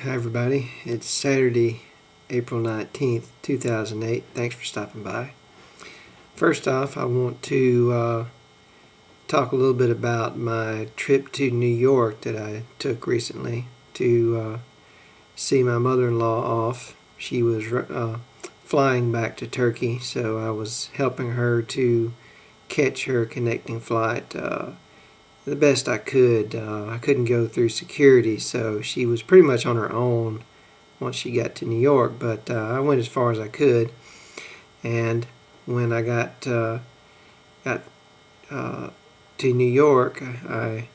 Hi everybody, it's Saturday, April 19th, 2008. Thanks for stopping by. First off, I want to talk a little bit about my trip to New York that I took recently to see my mother-in-law off. She was flying back to Turkey, so I was helping her to catch her connecting flight the best I could. I couldn't go through security, so she was pretty much on her own once she got to New York, but I went as far as I could. And when I got to New York, I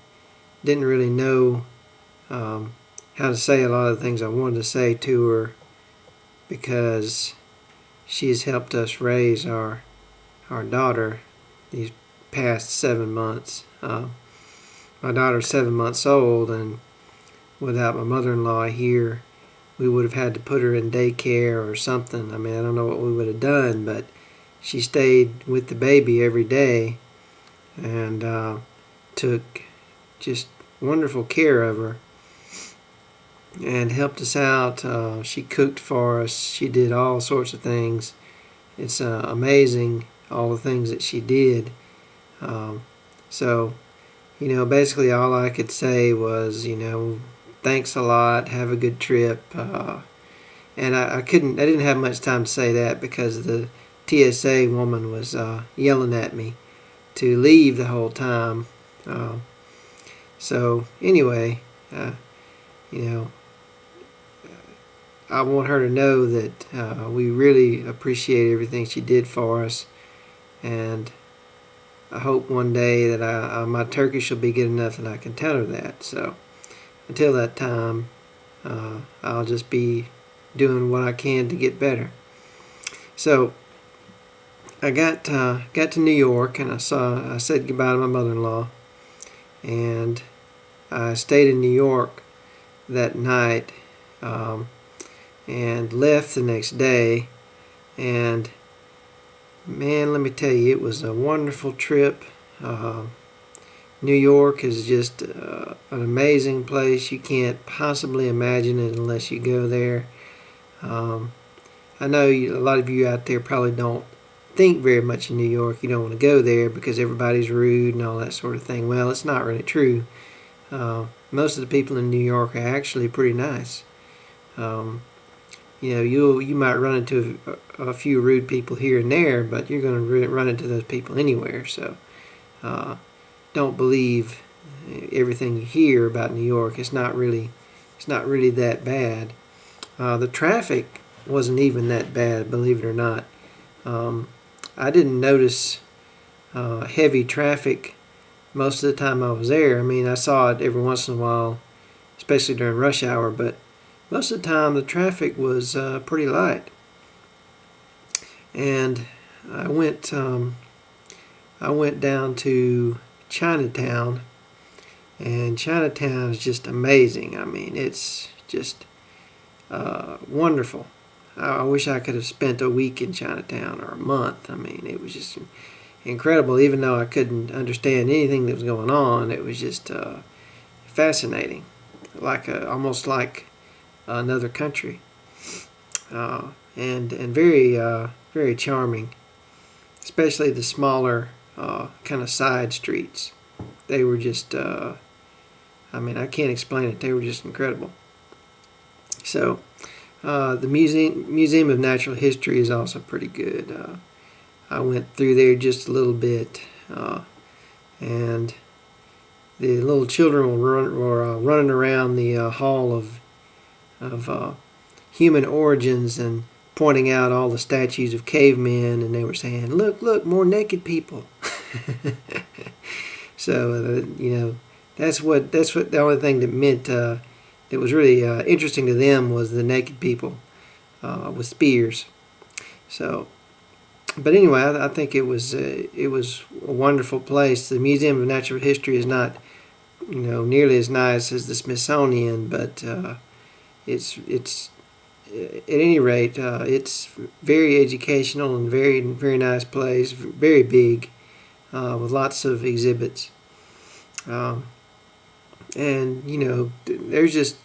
didn't really know how to say a lot of the things I wanted to say to her, because she's helped us raise our daughter these past 7 months. My daughter's 7 months old, and without my mother-in-law here, we would have had to put her in daycare or something. I mean, I don't know what we would have done, but she stayed with the baby every day and took just wonderful care of her and helped us out. She cooked for us. She did all sorts of things. It's amazing all the things that she did. So basically all I could say was, thanks a lot, have a good trip. And I didn't have much time to say that because the TSA woman was yelling at me to leave the whole time. So anyway, I want her to know that we really appreciate everything she did for us, and I hope one day that my Turkish will be good enough that I can tell her that. So until that time, I'll just be doing what I can to get better. So I got to New York, and I said goodbye to my mother-in-law, and I stayed in New York that night and left the next day. And man, let me tell you, it was a wonderful trip. New York is just an amazing place. You can't possibly imagine it unless you go there. I know a lot of you out there probably don't think very much of New York. You don't want to go there because everybody's rude and all that sort of thing. Well, it's not really true. Most of the people in New York are actually pretty nice. You might run into a few rude people here and there, but you're going to run into those people anywhere. So don't believe everything you hear about New York. It's not really that bad. The traffic wasn't even that bad, believe it or not. I didn't notice heavy traffic most of the time I was there. I mean, I saw it every once in a while, especially during rush hour, but most of the time the traffic was pretty light. And I went down to Chinatown, and Chinatown is just amazing. I mean, it's just wonderful. I wish I could have spent a week in Chinatown or a month. I mean, it was just incredible. Even though I couldn't understand anything that was going on, it was just fascinating, almost like another country, and very charming, especially the smaller kind of side streets. They were just I can't explain it. They were just incredible. So the Museum of Natural History is also pretty good. I went through there just a little bit, and the little children were running around the hall of human origins and pointing out all the statues of cavemen, and they were saying, look, more naked people. So that's what the only thing that meant that was really interesting to them was the naked people with spears. So, but anyway, I think it was a wonderful place. The Museum of Natural History is not nearly as nice as the Smithsonian, but it's at any rate, it's very educational and very nice place, very big, with lots of exhibits. And there's just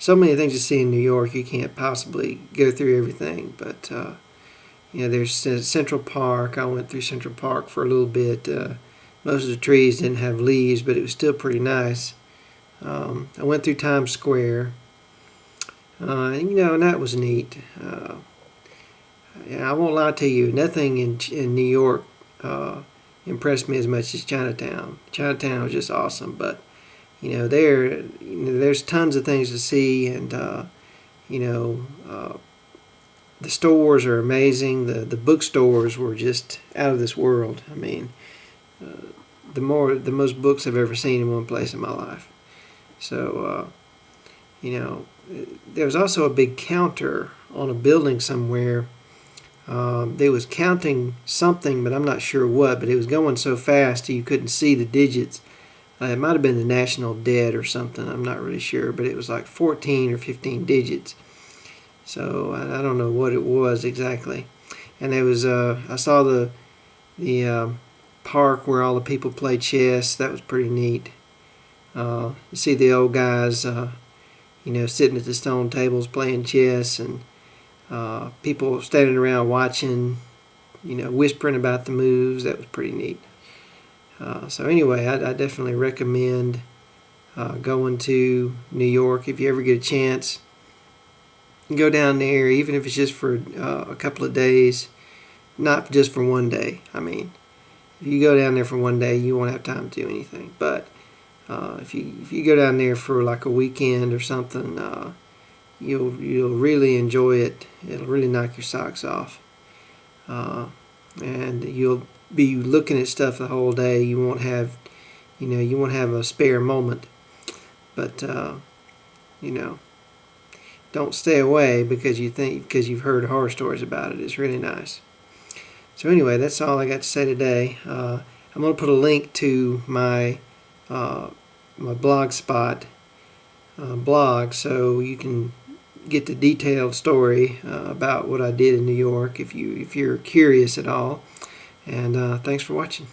so many things to see in New York. You can't possibly go through everything, but there's Central Park. I went through Central Park for a little bit. Most of the trees didn't have leaves, but it was still pretty nice. I went through Times Square, and that was neat. I won't lie to you, nothing in New York impressed me as much as Chinatown. Chinatown was just awesome, but there's tons of things to see, and the stores are amazing. The bookstores were just out of this world. I mean, the most books I've ever seen in one place in my life. So there was also a big counter on a building somewhere. They was counting something, but I'm not sure what. But it was going so fast you couldn't see the digits. It might have been the national debt or something. I'm not really sure, but it was like 14 or 15 digits. So I don't know what it was exactly. And there was I saw the park where all the people play chess. That was pretty neat. You see the old guys, sitting at the stone tables playing chess, and people standing around watching, whispering about the moves. That was pretty neat. So anyway, I definitely recommend going to New York if you ever get a chance. Go down there, even if it's just for a couple of days, not just for one day. I mean, if you go down there for one day, you won't have time to do anything. But if you go down there for like a weekend or something, you'll really enjoy it. It'll really knock your socks off, and you'll be looking at stuff the whole day. You won't have a spare moment. But don't stay away because you've heard horror stories about it. It's really nice. So anyway, that's all I got to say today. I'm going to put a link to my Blogspot blog, so you can get the detailed story about what I did in New York if you're curious at all. And thanks for watching.